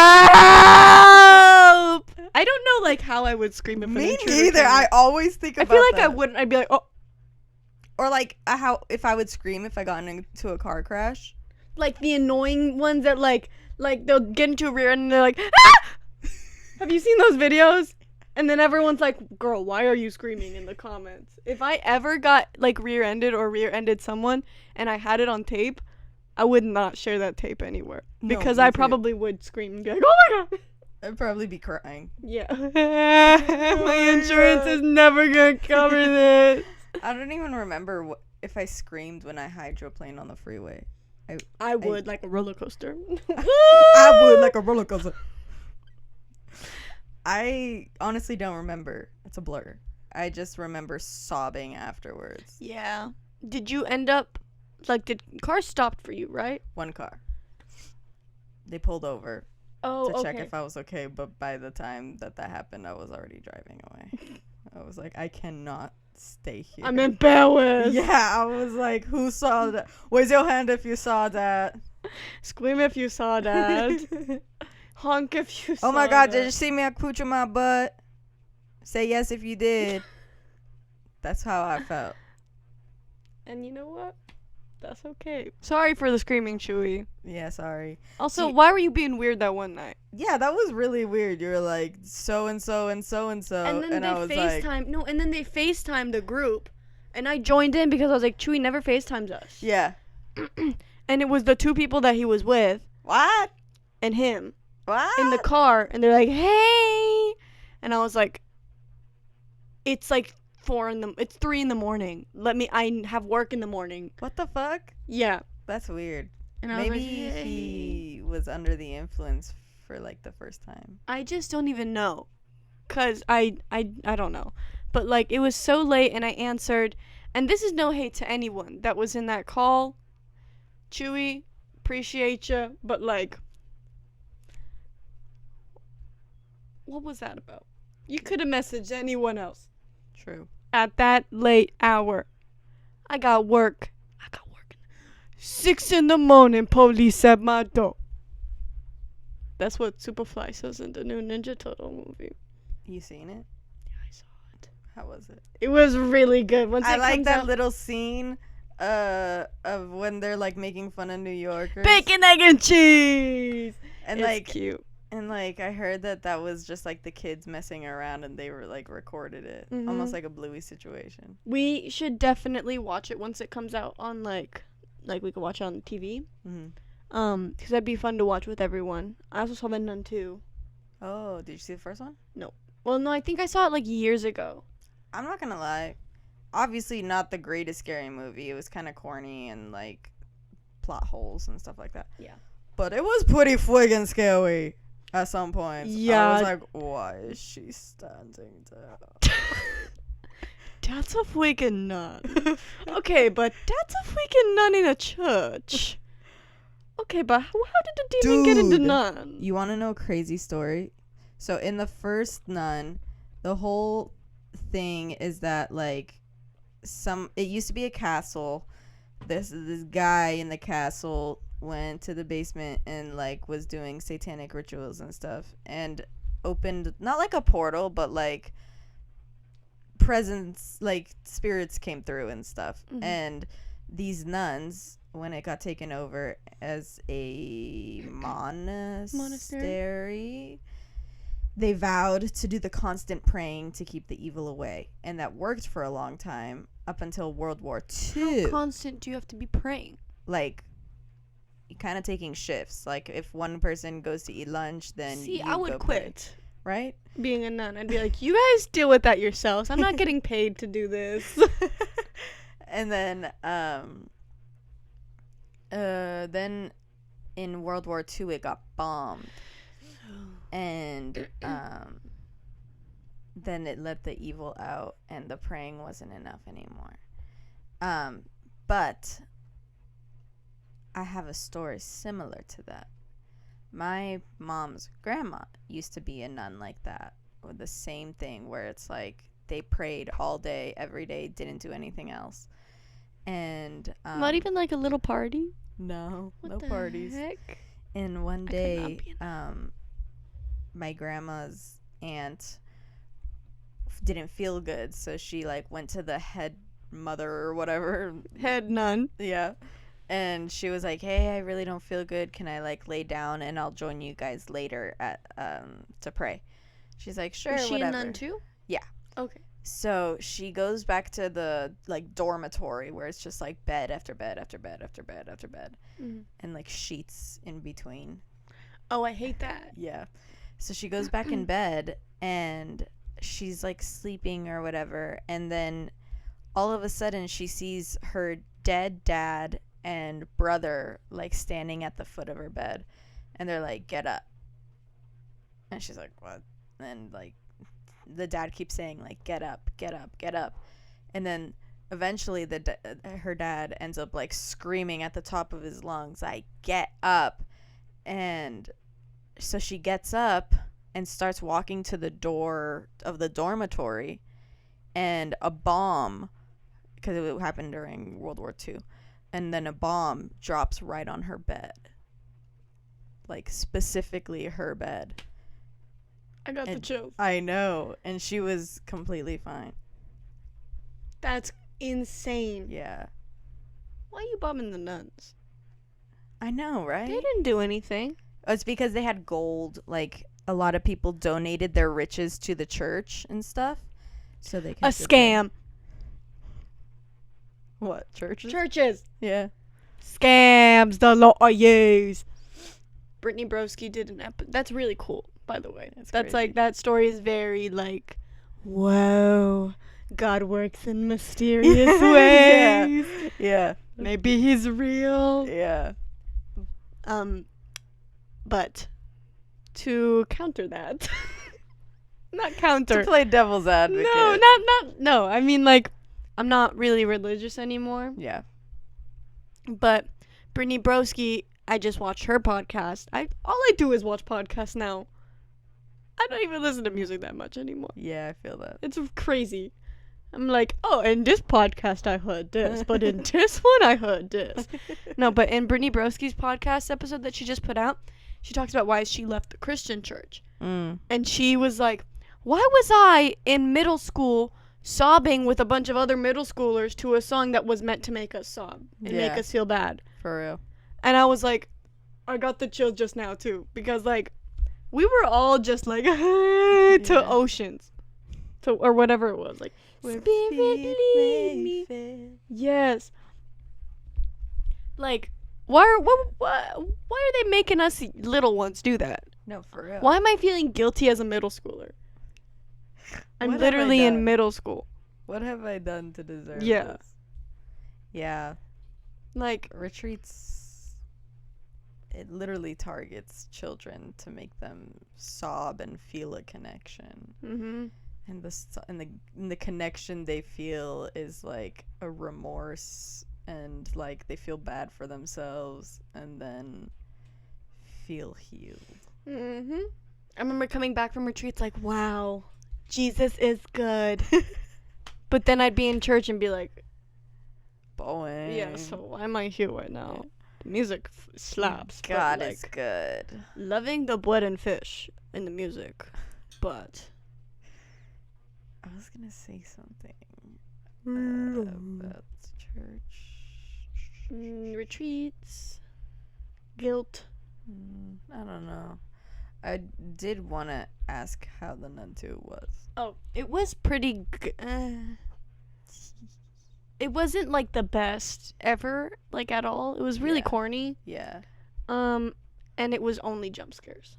Speaker 2: I don't know, like, how I would scream if an
Speaker 1: Me
Speaker 2: intruder
Speaker 1: neither.
Speaker 2: came in.
Speaker 1: I always think about
Speaker 2: I feel like
Speaker 1: that.
Speaker 2: I wouldn't. I'd be like, oh.
Speaker 1: Or like how if I would scream if I got into a car crash.
Speaker 2: Like the annoying ones that like they'll get into a rear end and they're like, ah! Have you seen those videos? And then everyone's like, girl, why are you screaming in the comments? If I ever got like rear-ended or rear-ended someone and I had it on tape, I would not share that tape anywhere.
Speaker 1: No,
Speaker 2: because
Speaker 1: me
Speaker 2: I
Speaker 1: too.
Speaker 2: probably would scream and be like, oh my god.
Speaker 1: I'd probably be crying.
Speaker 2: Yeah. My insurance is never gonna cover this.
Speaker 1: I don't even remember if I screamed when I hydroplaned on the freeway.
Speaker 2: I would, like a roller coaster.
Speaker 1: I would like a roller coaster. I honestly don't remember. It's a blur. I just remember sobbing afterwards.
Speaker 2: Yeah. Did you end up, like, did cars stopped for you, right?
Speaker 1: One car. They pulled over
Speaker 2: Oh,
Speaker 1: to
Speaker 2: okay.
Speaker 1: check if I was okay, but by the time that happened, I was already driving away. I was like, I cannot stay here.
Speaker 2: I'm embarrassed.
Speaker 1: Yeah, I was like, who saw that? Where's your hand if you saw that?
Speaker 2: Scream if you saw that. Honk if you saw that.
Speaker 1: Oh my God, did you see me accoutre my butt? Say yes if you did. That's how I felt.
Speaker 2: And you know what? That's okay. Sorry for the screaming, Chewy.
Speaker 1: Yeah, sorry.
Speaker 2: Also, why were you being weird that one night?
Speaker 1: Yeah, that was really weird. You were like, so and so and so and so.
Speaker 2: And then
Speaker 1: I was
Speaker 2: they
Speaker 1: like,
Speaker 2: FaceTime. No, and then they FaceTimed the group. And I joined in because I was like, Chewy never FaceTimes us.
Speaker 1: yeah.
Speaker 2: And it was the two people that he was with.
Speaker 1: What?
Speaker 2: And him.
Speaker 1: What?
Speaker 2: In the car. And they're like, hey. And I was like, it's like 3 in the morning. I have work in the morning.
Speaker 1: What the fuck?
Speaker 2: Yeah.
Speaker 1: That's weird.
Speaker 2: And I
Speaker 1: Maybe
Speaker 2: was like, hey.
Speaker 1: he was under the influence for like the first time.
Speaker 2: I just don't even know. Cause I don't know. But like it was so late and I answered, and this is no hate to anyone that was in that call. Chewy, appreciate you, but like what was that about? You could have messaged anyone else.
Speaker 1: True.
Speaker 2: At that late hour. I got work. 6 in the morning, police at my door. That's what Superfly says in the new Ninja Turtle movie.
Speaker 1: You seen it?
Speaker 2: Yeah, I saw it.
Speaker 1: How was it?
Speaker 2: It was really good.
Speaker 1: I like that little scene of when they're like making fun of New Yorkers.
Speaker 2: Bacon, egg, and cheese.
Speaker 1: And
Speaker 2: it's
Speaker 1: like
Speaker 2: cute.
Speaker 1: And like I heard that was just like the kids messing around and they were like recorded it.
Speaker 2: Mm-hmm.
Speaker 1: Almost like a Bluey situation.
Speaker 2: We should definitely watch it once it comes out on like we could watch it on TV.
Speaker 1: Mm-hmm.
Speaker 2: Because that'd be fun to watch with everyone. I also saw The Nun 2.
Speaker 1: Oh, did you see the first one?
Speaker 2: No. Well, no, I think I saw it like years ago.
Speaker 1: I'm not gonna lie. Obviously not the greatest scary movie. It was kind of corny and like plot holes and stuff like that.
Speaker 2: Yeah.
Speaker 1: But it was pretty friggin' scary at some point.
Speaker 2: Yeah.
Speaker 1: I was like, why is she standing there?
Speaker 2: That's a freaking nun. Okay, but that's a freaking nun in a church. Okay, but how did the demon get into nun?
Speaker 1: You want to know a crazy story? So in the first Nun, the whole thing is that like it used to be a castle. This guy in the castle went to the basement and like was doing satanic rituals and stuff and opened not like a portal but like presence, like spirits came through and stuff. Mm-hmm. And these nuns, when it got taken over as a monastery, they vowed to do the constant praying to keep the evil away, and that worked for a long time up until World War II.
Speaker 2: How constant do you have to be praying?
Speaker 1: Like kind of taking shifts. Like if one person goes to eat lunch, then
Speaker 2: I would quit.
Speaker 1: Right?
Speaker 2: Being a nun, I'd be like, you guys deal with that yourselves. I'm not getting paid to do this.
Speaker 1: And then in World War II it got bombed. And then it let the evil out and the praying wasn't enough anymore. But I have a story similar to that. My mom's grandma used to be a nun like that, with the same thing where it's like they prayed all day, every day, didn't do anything else. And
Speaker 2: not even like a little party?
Speaker 1: No,
Speaker 2: what
Speaker 1: no
Speaker 2: the
Speaker 1: parties.
Speaker 2: Heck?
Speaker 1: And one day, my grandma's aunt didn't feel good, so she like went to the head mother or whatever.
Speaker 2: Head nun.
Speaker 1: Yeah. And she was like, hey, I really don't feel good. Can I like lay down and I'll join you guys later at to pray? She's like, sure,
Speaker 2: was she
Speaker 1: whatever.
Speaker 2: a nun too?
Speaker 1: Yeah.
Speaker 2: Okay.
Speaker 1: So she goes back to the like dormitory where it's just like bed after bed after bed after bed after bed, and like sheets in between.
Speaker 2: Oh, I hate that.
Speaker 1: Yeah. So she goes back in bed and she's like sleeping or whatever, and then all of a sudden she sees her dead dad and brother like standing at the foot of her bed, and they're like, get up. And she's like, what? And like the dad keeps saying like, get up, get up, get up. And then eventually her dad ends up like screaming at the top of his lungs like, get up. And so she gets up and starts walking to the door of the dormitory, and a bomb, because it happened during World War II, and then a bomb drops right on her bed, like specifically her bed.
Speaker 2: I got the chills.
Speaker 1: I know, and she was completely fine.
Speaker 2: That's insane.
Speaker 1: Yeah.
Speaker 2: Why are you bombing the nuns?
Speaker 1: I know, right?
Speaker 2: They didn't do anything.
Speaker 1: It's because they had gold. Like, a lot of people donated their riches to the church and stuff. So they
Speaker 2: A scam.
Speaker 1: What? Churches?
Speaker 2: Churches.
Speaker 1: Yeah.
Speaker 2: Scams the lawyers. Brittany Broski did an episode. That's really cool, by the way. That's like, that story is very like, whoa, God works in mysterious ways.
Speaker 1: Yeah.
Speaker 2: Maybe he's real.
Speaker 1: Yeah.
Speaker 2: But to counter that, not counter.
Speaker 1: To play devil's advocate.
Speaker 2: No. I mean, like, I'm not really religious anymore.
Speaker 1: Yeah.
Speaker 2: But Brittany Broski, I just watched her podcast. All I do is watch podcasts now. I don't even listen to music that much anymore.
Speaker 1: Yeah, I feel that.
Speaker 2: It's crazy. I'm like, oh, in this podcast I heard this, but in this one I heard this. No, but in Brittany Broski's podcast episode that she just put out, she talks about why she left the Christian church. And she was like, why was I in middle school sobbing with a bunch of other middle schoolers to a song that was meant to make us sob and make us feel bad?
Speaker 1: For real.
Speaker 2: And I was like, I got the chills just now too, because like we were all just like to oceans, or whatever it was, like Spirit lead me. Yes. Like, why are they making us little ones do that?
Speaker 1: No, for real.
Speaker 2: Why am I feeling guilty as a middle schooler? I'm literally in middle school.
Speaker 1: What have I done to deserve
Speaker 2: this?
Speaker 1: Yeah.
Speaker 2: Like,
Speaker 1: retreats, it literally targets children to make them sob and feel a connection. Mm-hmm. And the connection they feel is like a remorse, and like they feel bad for themselves and then feel healed. Mm-hmm.
Speaker 2: I remember coming back from retreats like, wow, Jesus is good. But then I'd be in church and be like,
Speaker 1: boing.
Speaker 2: Yeah, so why am I here right now? The music slaps.
Speaker 1: God is good.
Speaker 2: Loving the blood and fish in the music. But
Speaker 1: I was going to say something about church.
Speaker 2: Retreats. Guilt.
Speaker 1: I don't know. I did want to ask how the Nantu was.
Speaker 2: Oh, it was pretty it wasn't like the best ever, like at all. It was really corny.
Speaker 1: Yeah.
Speaker 2: And it was only jump scares.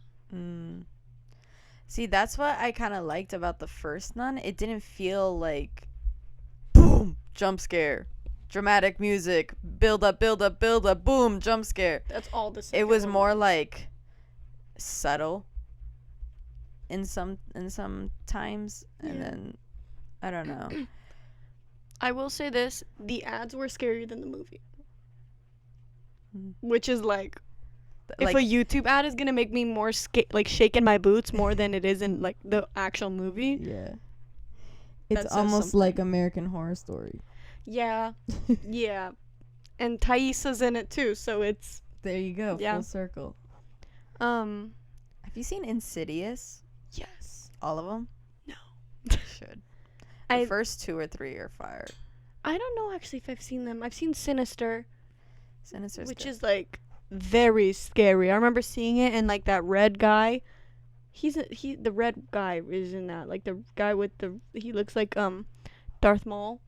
Speaker 1: See, that's what I kind of liked about the first Nun. It didn't feel like boom, jump scare, dramatic music, build up, boom, jump scare.
Speaker 2: That's all the
Speaker 1: same. It was more like subtle in some times, and then I don't know.
Speaker 2: I will say this, the ads were scarier than the movie. Which is like, if a YouTube ad is gonna make me more shaking my boots more than it is in like the actual movie.
Speaker 1: Yeah. It's almost like American Horror Story.
Speaker 2: Yeah. Yeah. And Thaisa's in it too, so it's
Speaker 1: there you go, full circle. Have you seen Insidious?
Speaker 2: Yes.
Speaker 1: All of them?
Speaker 2: No.
Speaker 1: You should. The first 2 or 3 are fire.
Speaker 2: I don't know actually if I've seen them. I've seen Sinister.
Speaker 1: Sinister's
Speaker 2: which
Speaker 1: good.
Speaker 2: Is like very scary. I remember seeing it, and like that red guy, the red guy is in that. Like the guy with he looks like Darth Maul.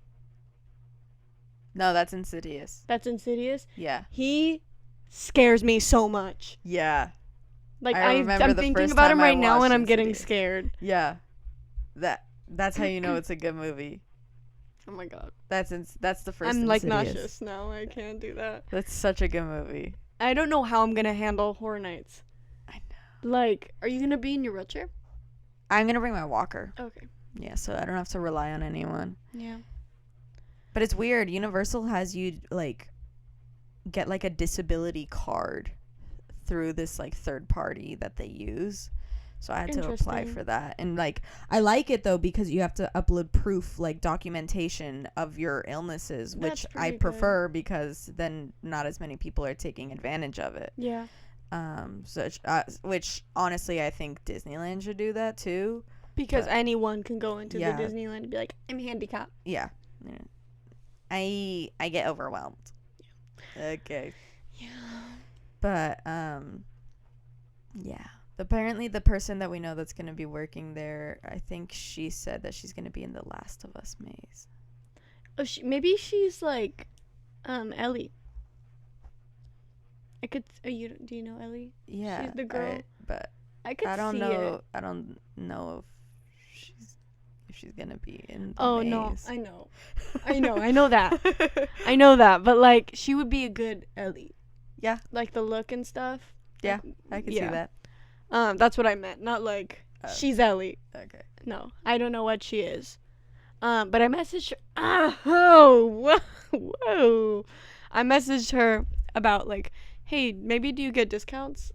Speaker 1: No, that's Insidious.
Speaker 2: That's Insidious?
Speaker 1: Yeah.
Speaker 2: He scares me so much.
Speaker 1: Yeah.
Speaker 2: Like I'm thinking about him right now and I'm getting scared.
Speaker 1: Yeah. That's how you know it's a good movie.
Speaker 2: Oh my god.
Speaker 1: That's the first
Speaker 2: I'm
Speaker 1: Insidious.
Speaker 2: like nauseous now. I can't do that.
Speaker 1: That's such a good movie.
Speaker 2: I don't know how I'm going to handle horror nights.
Speaker 1: I know.
Speaker 2: Like, are you going to be in your wheelchair?
Speaker 1: I'm going to bring my walker.
Speaker 2: Okay.
Speaker 1: Yeah, so I don't have to rely on anyone.
Speaker 2: Yeah.
Speaker 1: But it's weird. Universal has you like get like a disability card through this like third party that they use. So I had to apply for that. And like I like it though because you have to upload proof, like documentation of your illnesses, which I prefer because then not as many people are taking advantage of it.
Speaker 2: Yeah.
Speaker 1: Which honestly I think Disneyland should do that too.
Speaker 2: Because anyone can go into the Disneyland and be like, I'm handicapped.
Speaker 1: Yeah. I get overwhelmed. Okay.
Speaker 2: Yeah.
Speaker 1: But yeah. Apparently the person that we know that's going to be working there, I think she said that she's going to be in the Last of Us maze.
Speaker 2: Oh, maybe she's like Ellie. I could do you know Ellie?
Speaker 1: Yeah.
Speaker 2: She's the girl.
Speaker 1: But
Speaker 2: I could
Speaker 1: I don't
Speaker 2: see
Speaker 1: know.
Speaker 2: it.
Speaker 1: I don't know if she's going to be in the
Speaker 2: Oh,
Speaker 1: maze.
Speaker 2: no. I know that. I know that, but like she would be a good Ellie.
Speaker 1: Yeah.
Speaker 2: Like the look and stuff.
Speaker 1: Yeah, I can see that.
Speaker 2: That's what I meant. Not like she's Ellie.
Speaker 1: Okay.
Speaker 2: No, I don't know what she is. But I messaged her. Whoa. I messaged her about like, hey, maybe do you get discounts?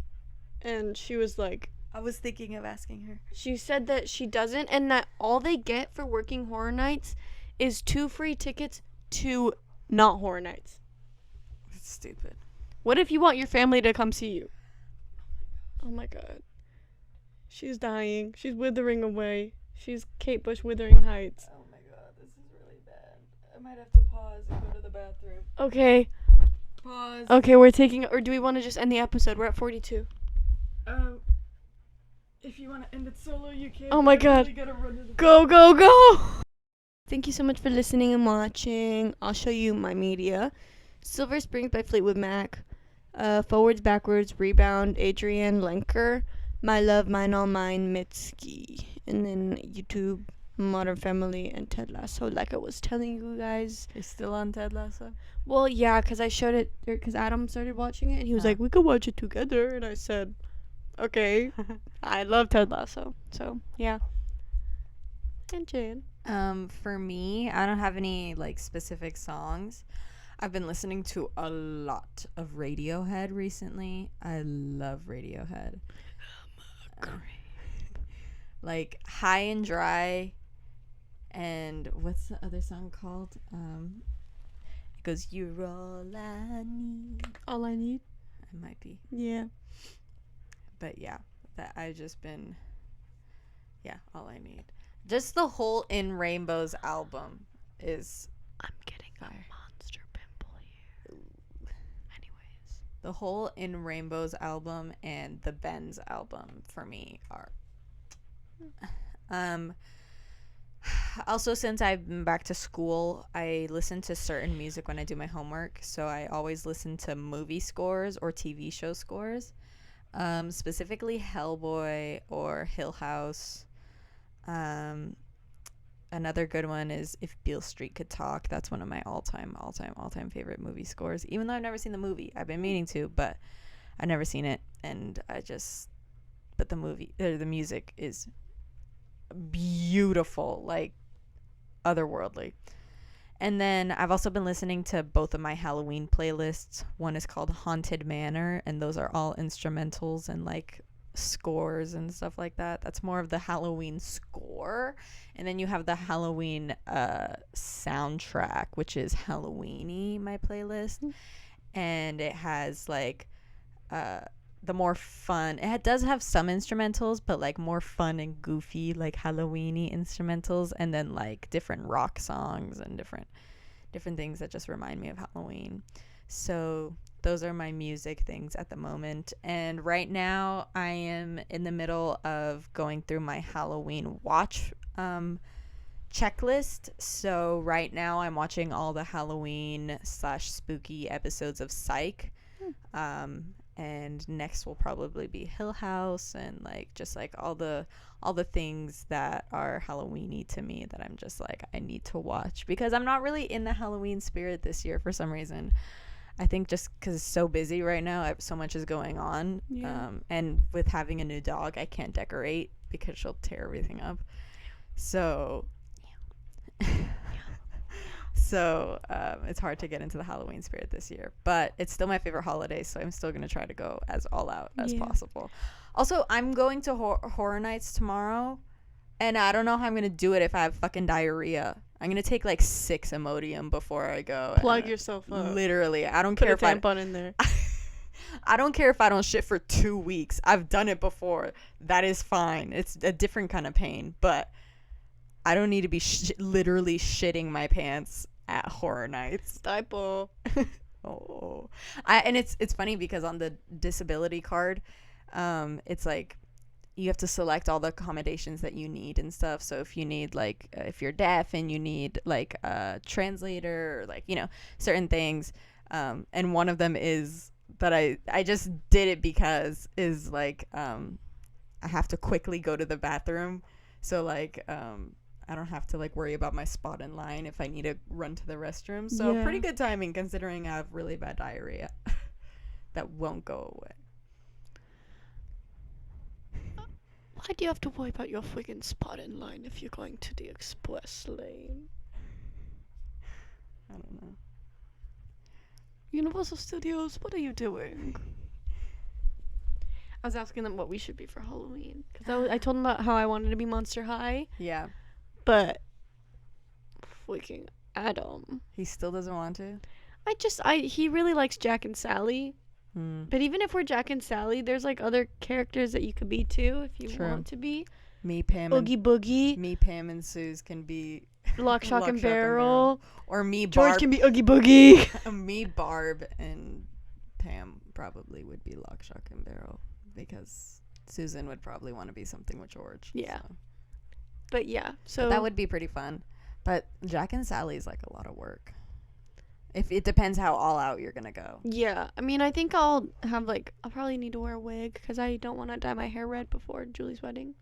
Speaker 2: And she was like,
Speaker 1: I was thinking of asking her.
Speaker 2: She said that she doesn't, and that all they get for working horror nights is 2 free tickets to not horror nights.
Speaker 1: That's stupid.
Speaker 2: What if you want your family to come see you? Oh my god. She's dying. She's withering away. She's Kate Bush Wuthering Heights.
Speaker 1: Oh my god, this is really bad. I might have to pause and go to the bathroom.
Speaker 2: Okay.
Speaker 1: Pause.
Speaker 2: Okay, we're taking, or do we want to just end the episode? We're at 42.
Speaker 1: If you want to end it solo, you can.
Speaker 2: Oh my god. Go. Thank you so much for listening and watching. I'll show you my media. Silver Springs by Fleetwood Mac. Forwards, Backwards, Rebound, Adrienne Lenker. My Love, Mine, All Mine, Mitski. And then YouTube, Modern Family, and Ted Lasso. Like I was telling you guys.
Speaker 1: You're still on Ted Lasso?
Speaker 2: Well, yeah, because I showed it, because Adam started watching it, and he was like, we could watch it together. And I said, okay. I love Ted Lasso. So, yeah. And Jan?
Speaker 1: For me, I don't have any, like, specific songs. I've been listening to a lot of Radiohead recently. I love Radiohead. Like High and Dry, and what's the other song called? It goes, You're All I Need.
Speaker 2: All I Need?
Speaker 1: It might be.
Speaker 2: Yeah.
Speaker 1: But yeah, that I've just been, All I Need. Just the whole In Rainbows album is
Speaker 2: I'm getting
Speaker 1: fire.
Speaker 2: A monster pimple here. Anyways.
Speaker 1: The whole In Rainbows album and the Benz album for me are also, since I've been back to school, I listen to certain music when I do my homework, so I always listen to movie scores or TV show scores, specifically Hellboy or Hill House. Another good one is If Beale Street Could Talk. That's one of my all-time favorite movie scores, even though I've never seen the movie. I've been meaning to, but I've never seen it, and but the music is beautiful, like otherworldly. And then I've also been listening to both of my Halloween playlists. One is called Haunted Manor, and those are all instrumentals and like scores and stuff like that. That's more of the Halloween score. And then you have the Halloween soundtrack, which is Halloweeny, my playlist. And it has like the more fun, it does have some instrumentals, but like more fun and goofy, like Halloweeny instrumentals, and then like different rock songs and different things that just remind me of Halloween. So those are my music things at the moment. And right now I am in the middle of going through my Halloween watch checklist. So right now I'm watching all the Halloween / spooky episodes of Psych. And next will probably be Hill House, and like just like all the things that are Halloweeny to me that I'm just like, I need to watch, because I'm not really in the Halloween spirit this year for some reason. I think just because it's so busy right now, so much is going on.
Speaker 2: Yeah.
Speaker 1: And with having a new dog, I can't decorate because she'll tear everything up. So So it's hard to get into the Halloween spirit this year, but it's still my favorite holiday, so I'm still going to try to go as all out as possible. Also, I'm going to Horror Nights tomorrow, and I don't know how I'm going to do it if I have fucking diarrhea. I'm going to take like 6 Imodium before I go.
Speaker 2: Plug yourself up.
Speaker 1: Literally. I don't
Speaker 2: Put
Speaker 1: care
Speaker 2: a tampon in there.
Speaker 1: I don't care if I don't shit for 2 weeks. I've done it before. That is fine. It's a different kind of pain, but I don't need to be literally shitting my pants at Horror Nights.
Speaker 2: Typo.
Speaker 1: Oh, and it's funny because on the disability card, it's like you have to select all the accommodations that you need and stuff. So if you need like if you're deaf and you need like a translator or like certain things, and one of them is that I just did it because is like I have to quickly go to the bathroom, so like I don't have to like worry about my spot in line if I need to run to the restroom. So pretty good timing considering I have really bad diarrhea that won't go away.
Speaker 2: Why do you have to worry about your freaking spot in line if you're going to the express lane?
Speaker 1: I don't know.
Speaker 2: Universal Studios, what are you doing? I was asking them what we should be for Halloween. Because I told them about how I wanted to be Monster High.
Speaker 1: Yeah.
Speaker 2: But freaking Adam.
Speaker 1: He still doesn't want to?
Speaker 2: He really likes Jack and Sally. But even if we're Jack and Sally, there's like other characters that you could be too if you want to be.
Speaker 1: Me, Pam,
Speaker 2: Oogie Boogie.
Speaker 1: Me, Pam, and Suze can be
Speaker 2: Lock, Shock, and Barrel.
Speaker 1: Or me,
Speaker 2: George
Speaker 1: Barb.
Speaker 2: can be Oogie Boogie.
Speaker 1: Me, Barb, and Pam probably would be Lock, Shock, and Barrel because Susan would probably want to be something with George.
Speaker 2: Yeah.
Speaker 1: So.
Speaker 2: But yeah, so
Speaker 1: But that would be pretty fun. But Jack and Sally is like a lot of work. If it depends how all out you're gonna go.
Speaker 2: Yeah, I mean, I think I'll probably need to wear a wig because I don't want to dye my hair red before Julie's wedding.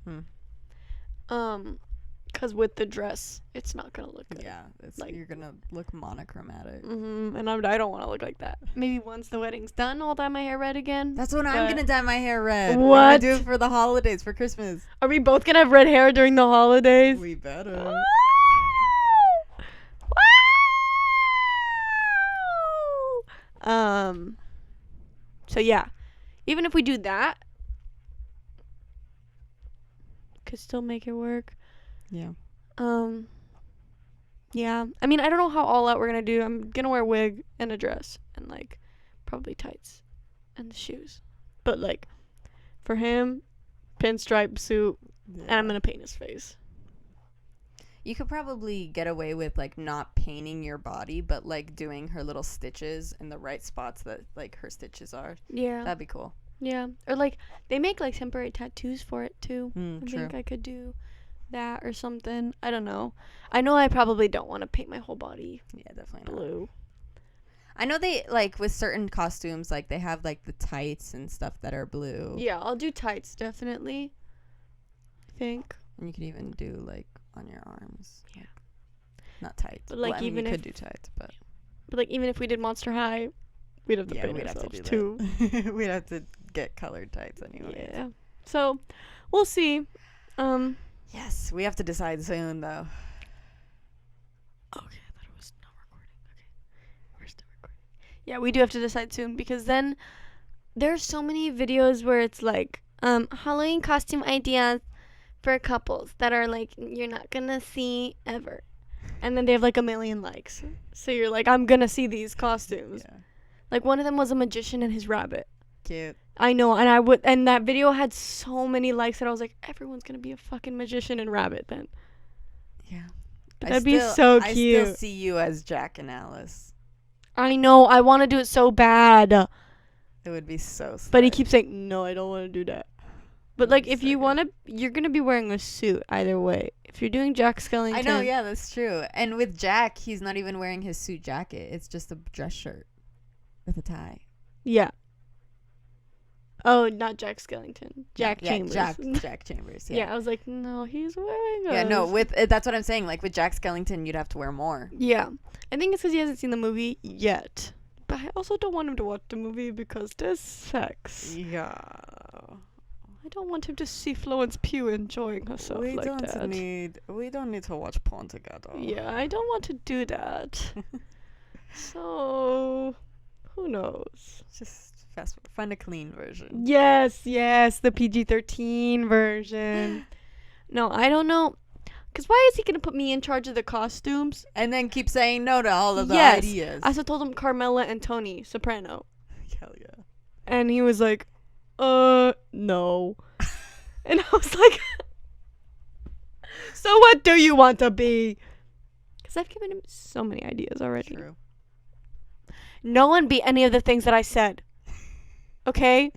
Speaker 2: Because with the dress, it's not gonna look good.
Speaker 1: Yeah, it's like you're gonna look monochromatic.
Speaker 2: And I don't want to look like that. Maybe once the wedding's done, I'll dye my hair red again.
Speaker 1: That's when I'm gonna dye my hair red.
Speaker 2: What?
Speaker 1: We're gonna do it for the holidays, for Christmas.
Speaker 2: Are we both gonna have red hair during the holidays?
Speaker 1: We better.
Speaker 2: So yeah, even if we do that, could still make it work.
Speaker 1: Yeah.
Speaker 2: Yeah. I mean, I don't know how all out we're gonna do. I'm gonna wear a wig and a dress and like probably tights and shoes. But like for him, pinstripe suit, and I'm gonna paint his face.
Speaker 1: You could probably get away with like not painting your body, but like doing her little stitches in the right spots that like her stitches are.
Speaker 2: Yeah.
Speaker 1: That'd be cool.
Speaker 2: Yeah. Or like they make like temporary tattoos for it too. I
Speaker 1: True.
Speaker 2: think I could do that or something. I don't know. I know I probably don't want to paint my whole body.
Speaker 1: Yeah, definitely
Speaker 2: blue.
Speaker 1: Not. I know they like with certain costumes like they have like the tights and stuff that are blue.
Speaker 2: Yeah, I'll do tights definitely. I think.
Speaker 1: And you could even do like on your arms.
Speaker 2: Yeah.
Speaker 1: Not tights.
Speaker 2: But like
Speaker 1: you could do tights, but
Speaker 2: like even if we did Monster High, we'd have to paint ourselves too.
Speaker 1: We'd have to get colored tights anyway.
Speaker 2: Yeah. So, we'll see.
Speaker 1: Yes, we have to decide soon though.
Speaker 2: Okay, I thought it was not recording. Okay. We're still recording. Yeah, we do have to decide soon because then there's so many videos where it's like Halloween costume ideas for couples that are like you're not gonna see ever, and then they have like 1 million likes. So you're like, I'm gonna see these costumes.
Speaker 1: Yeah.
Speaker 2: Like one of them was a magician and his rabbit.
Speaker 1: Cute.
Speaker 2: I know, and that video had so many likes that I was like, everyone's gonna be a fucking magician and rabbit then.
Speaker 1: Yeah.
Speaker 2: But that'd be so cute.
Speaker 1: I still see you as Jack and Alice.
Speaker 2: I know. I want to do it so bad.
Speaker 1: It would be so sad.
Speaker 2: But he keeps saying, no, I don't want to do that. But like, if you want to, you're gonna be wearing a suit either way. If you're doing Jack Skellington,
Speaker 1: I know, yeah, that's true. And with Jack, he's not even wearing his suit jacket. It's just a dress shirt with a tie.
Speaker 2: Yeah. Oh, not Jack Skellington. Jack Chambers.
Speaker 1: Jack Chambers. Yeah.
Speaker 2: Yeah, I was like, no, he's wearing.
Speaker 1: Yeah, no. With that's what I'm saying. Like with Jack Skellington, you'd have to wear more.
Speaker 2: Yeah, I think it's because he hasn't seen the movie yet. But I also don't want him to watch the movie because there's sex.
Speaker 1: Yeah.
Speaker 2: I don't want him to see Florence Pugh enjoying herself
Speaker 1: We
Speaker 2: like
Speaker 1: don't
Speaker 2: that.
Speaker 1: need to watch porn together.
Speaker 2: Yeah, I don't want to do that. So, who knows?
Speaker 1: Just fast forward. Find a clean version.
Speaker 2: Yes, the PG-13 version. No, I don't know. Because why is he going to put me in charge of the costumes?
Speaker 1: And then keep saying no to all of the
Speaker 2: Yes.
Speaker 1: ideas.
Speaker 2: I also told him Carmela and Tony Soprano.
Speaker 1: Hell yeah.
Speaker 2: And he was like, no. And I was like, so what do you want to be? Because I've given him so many ideas already.
Speaker 1: True.
Speaker 2: No one be any of the things that I said. Okay?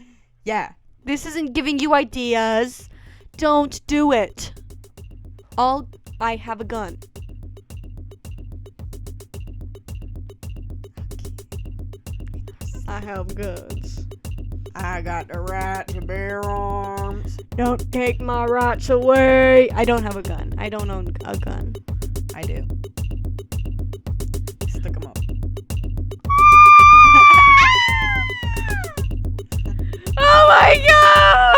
Speaker 1: Yeah.
Speaker 2: This isn't giving you ideas. Don't do it. I have a gun. I have guns.
Speaker 1: I got the right to bear arms.
Speaker 2: Don't take my rights away. I don't have a gun. I don't own a gun.
Speaker 1: I do. Stick 'em up.
Speaker 2: Oh my god!